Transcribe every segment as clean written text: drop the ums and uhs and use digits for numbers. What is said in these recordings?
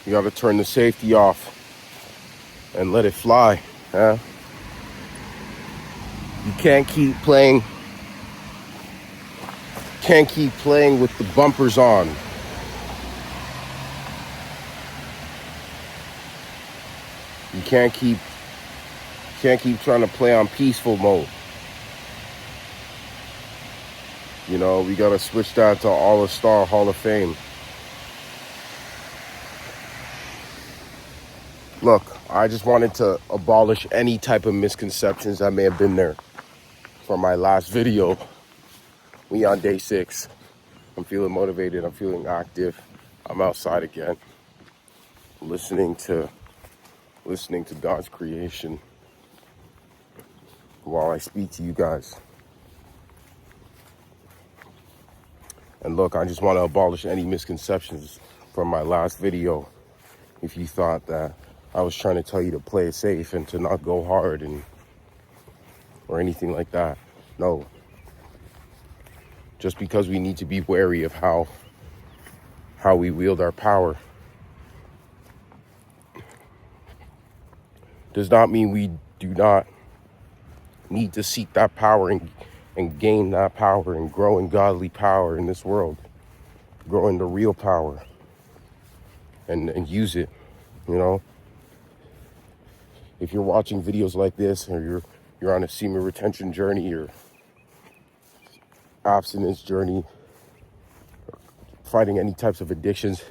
You gotta turn the safety off and let it fly. Yeah? You can't keep playing with the bumpers on. You can't keep trying to play on peaceful mode. You know, we gotta switch that to All-Star Hall of Fame. Look, I just wanted to abolish any type of misconceptions that may have been there from my last video. We on day 6. I'm feeling motivated. I'm feeling active. I'm outside again, listening to God's creation while I speak to you guys. And look, I just want to abolish any misconceptions from my last video. If you thought that I was trying to tell you to play it safe and to not go hard or anything like that. No. Just because we need to be wary of how we wield our power does not mean we do not need to seek that power and gain that power and grow in godly power in this world. Grow in the real power and use it, you know? If you're watching videos like this, or you're on a semen retention journey or abstinence journey, fighting any types of addictions,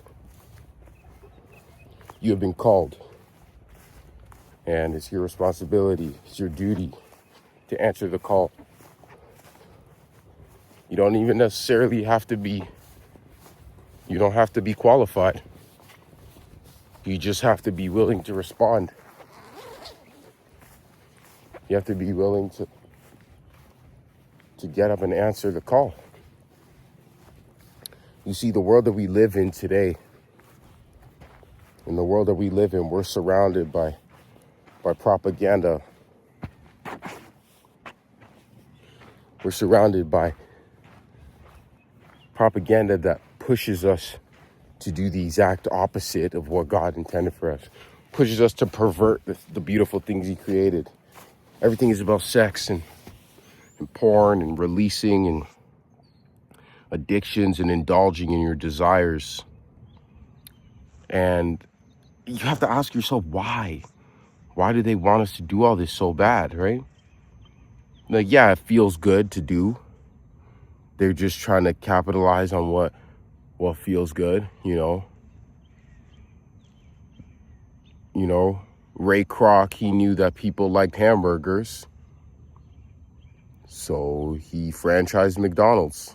you have been called. And it's your responsibility, it's your duty to answer the call. You don't even necessarily have to be qualified. You just have to be willing to respond. You have to be willing to get up and answer the call. You see, the world that we live in today, in the world that we live in, we're surrounded by propaganda. We're surrounded by propaganda that pushes us to do the exact opposite of what God intended for us. Pushes us to pervert the beautiful things He created. Everything is about sex and porn and releasing and addictions and indulging in your desires. And you have to ask yourself, why? Why do they want us to do all this so bad, right? Like, yeah, it feels good to do. They're just trying to capitalize on what feels good, you know. You know, Ray Kroc, he knew that people liked hamburgers, so he franchised McDonald's.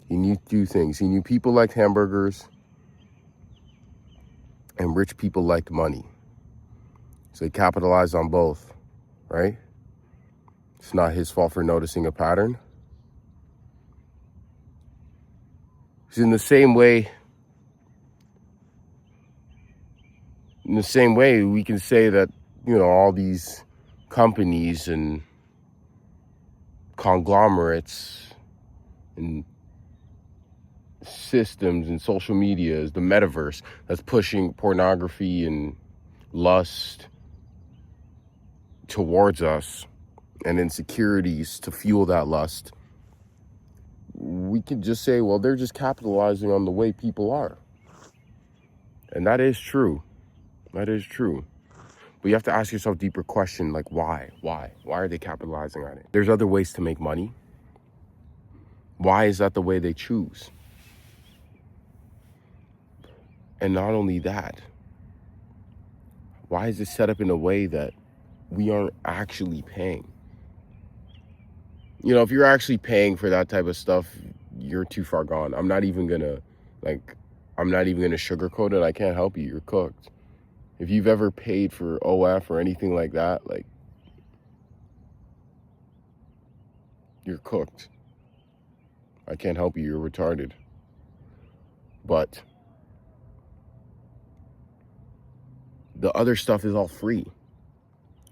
He knew 2 things. He knew people liked hamburgers and rich people liked money. So he capitalized on both, right? It's not his fault for noticing a pattern. It's in the same way, we can say that, you know, all these companies and conglomerates and systems and social media is the metaverse that's pushing pornography and lust towards us and insecurities to fuel that lust. We can just say, well, they're just capitalizing on the way people are. And that is true. That is true. But you have to ask yourself a deeper question, like why? Why are they capitalizing on it? There's other ways to make money. Why is that the way they choose? And not only that, why is it set up in a way that we aren't actually paying? You know, if you're actually paying for that type of stuff, you're too far gone. I'm not even gonna sugarcoat it. I can't help you. You're cooked. If you've ever paid for OF or anything like that, like, you're cooked. I can't help you. You're retarded. But the other stuff is all free.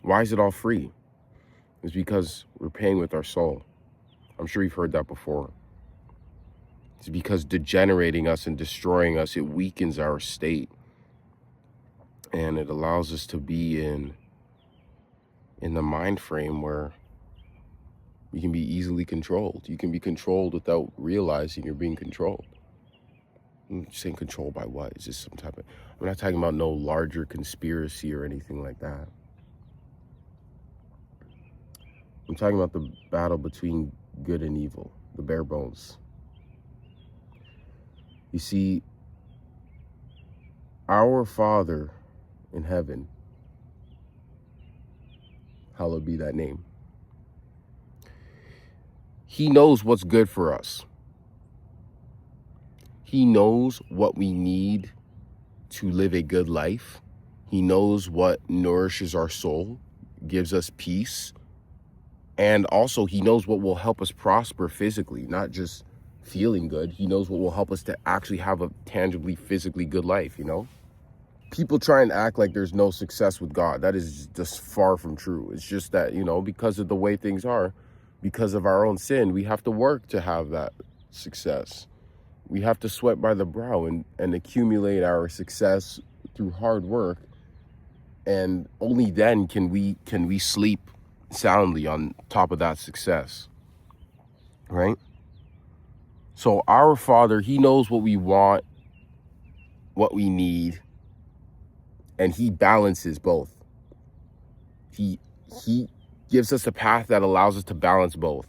Why is it all free? It's because we're paying with our soul. I'm sure you've heard that before. It's because degenerating us and destroying us, it weakens our state. And it allows us to be in the mind frame where you can be easily controlled. You can be controlled without realizing you're being controlled. I'm saying controlled by what? Is this some type of... I'm not talking about no larger conspiracy or anything like that. I'm talking about the battle between good and evil, the bare bones. You see, our Father in heaven, hallowed be that name, he knows what's good for us. He knows what we need to live a good life. He knows what nourishes our soul, gives us peace. And also he knows what will help us prosper physically, not just feeling good. He knows what will help us to actually have a tangibly, physically good life, you know? People try and act like there's no success with God. That is just far from true. It's just that, you know, because of the way things are, because of our own sin, we have to work to have that success. We have to sweat by the brow and accumulate our success through hard work. And only then can we sleep soundly on top of that success, right? So our Father, he knows what we want, what we need, and he balances both. He gives us a path that allows us to balance both.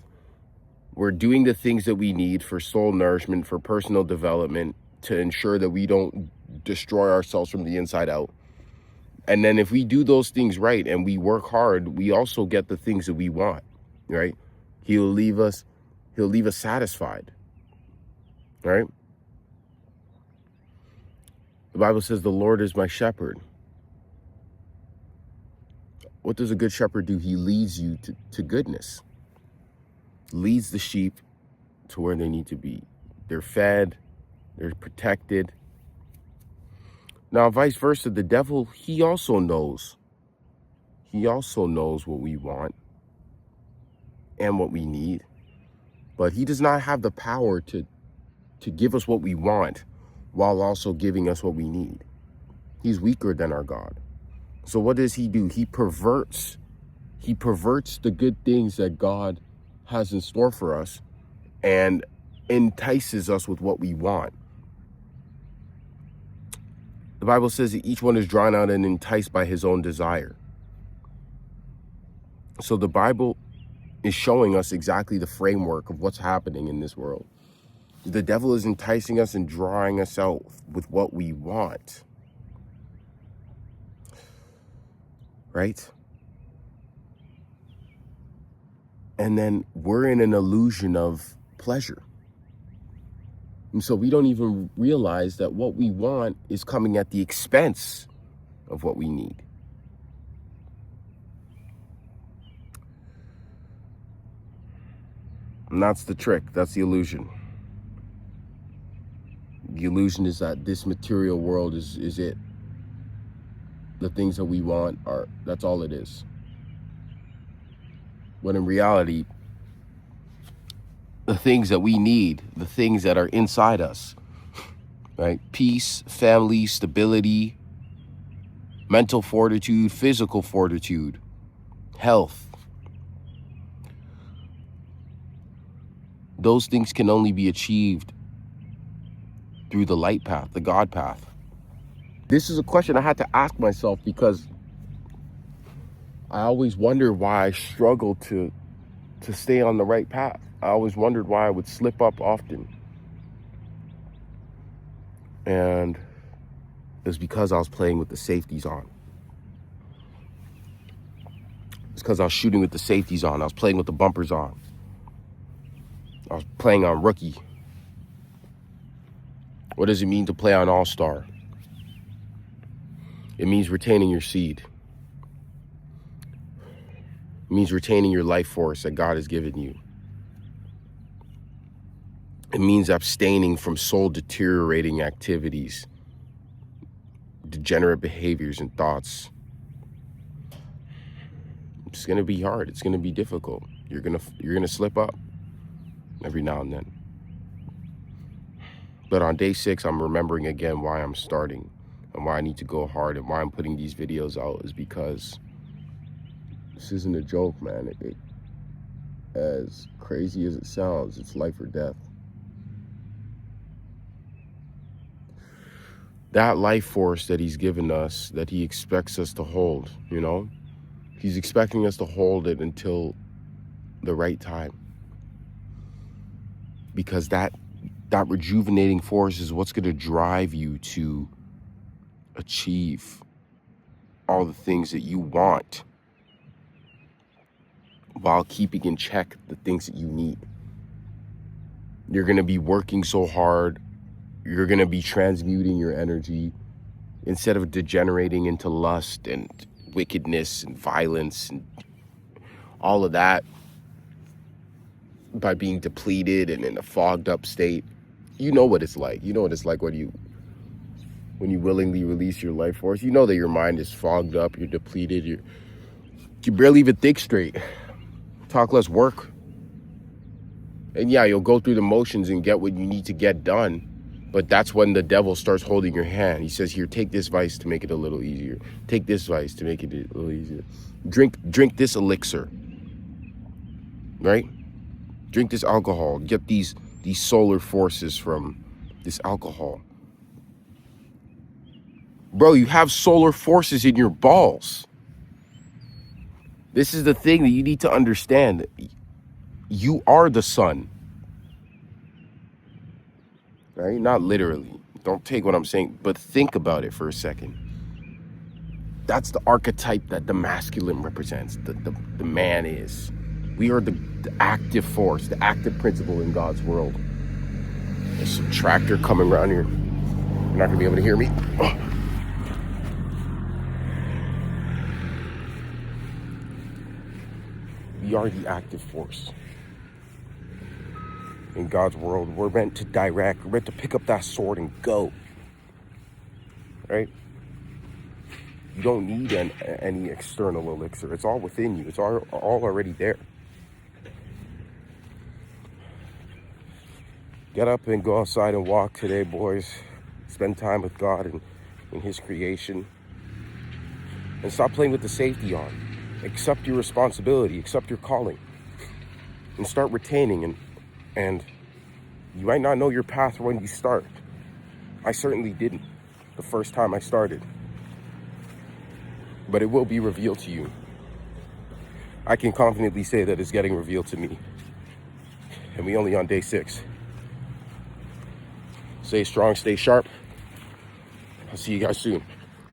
We're doing the things that we need for soul nourishment, for personal development, to ensure that we don't destroy ourselves from the inside out. And then if we do those things right and we work hard, we also get the things that we want, right? He'll leave us satisfied, right? The Bible says the Lord is my shepherd. What does a good shepherd do? He leads you to goodness. Leads the sheep to where they need to be. They're fed, they're protected. Now, vice versa, the devil, he also knows. He also knows what we want and what we need. But he does not have the power to give us what we want while also giving us what we need. He's weaker than our God. So what does he do? He perverts the good things that God has in store for us and entices us with what we want. The Bible says that each one is drawn out and enticed by his own desire. So the Bible is showing us exactly the framework of what's happening in this world. The devil is enticing us and drawing us out with what we want. Right? And then we're in an illusion of pleasure. And so we don't even realize that what we want is coming at the expense of what we need. And that's the trick. That's the illusion. The illusion is that this material world is it. The things that we want that's all it is. When in reality, the things that we need, the things that are inside us, right? Peace, family, stability, mental fortitude, physical fortitude, health. Those things can only be achieved through the light path, the God path. This is a question I had to ask myself because I always wonder why I struggle to stay on the right path. I always wondered why I would slip up often. And it was because I was playing with the safeties on. It's because I was shooting with the safeties on. I was playing with the bumpers on. I was playing on rookie. What does it mean to play on all-star? It means retaining your seed. It means retaining your life force that God has given you. It means abstaining from soul deteriorating activities, degenerate behaviors and thoughts. It's going to be hard. It's going to be difficult. You're going to slip up every now and then. But on day 6, I'm remembering again why I'm starting and why I need to go hard and why I'm putting these videos out is because this isn't a joke, man. As crazy as it sounds, it's life or death. That life force that he's given us, that he expects us to hold, you know, he's expecting us to hold it until the right time. Because that rejuvenating force is what's going to drive you to achieve all the things that you want while keeping in check the things that you need. You're going to be working so hard. You're going to be transmuting your energy instead of degenerating into lust and wickedness and violence and all of that by being depleted and in a fogged up state. You know what it's like. You know what it's like when you willingly release your life force. You know that your mind is fogged up, you're depleted, you barely even think straight. Talk less, work. And yeah, you'll go through the motions and get what you need to get done. But that's when the devil starts holding your hand. He says, here, take this vice to make it a little easier. Take this vice to make it a little easier. Drink this elixir. Right? Drink this alcohol. Get these solar forces from this alcohol. Bro, you have solar forces in your balls. This is the thing that you need to understand. You are the sun. Right? Not literally. Don't take what I'm saying, but think about it for a second. That's the archetype that the masculine represents, the man is. We are the active force, the active principle in God's world. There's some tractor coming around here. You're not going to be able to hear me. We are the active force in God's world. We're meant to direct. We're meant to pick up that sword and go. Right? You don't need any external elixir. It's all within you. It's all already there. Get up and go outside and walk today, boys. Spend time with God and in his creation. And stop playing with the safety on. Accept your responsibility. Accept your calling. And start retaining. And you might not know your path when you start. I certainly didn't the first time I started. But it will be revealed to you. I can confidently say that it's getting revealed to me. And we only on day 6. Stay strong, stay sharp. I'll see you guys soon.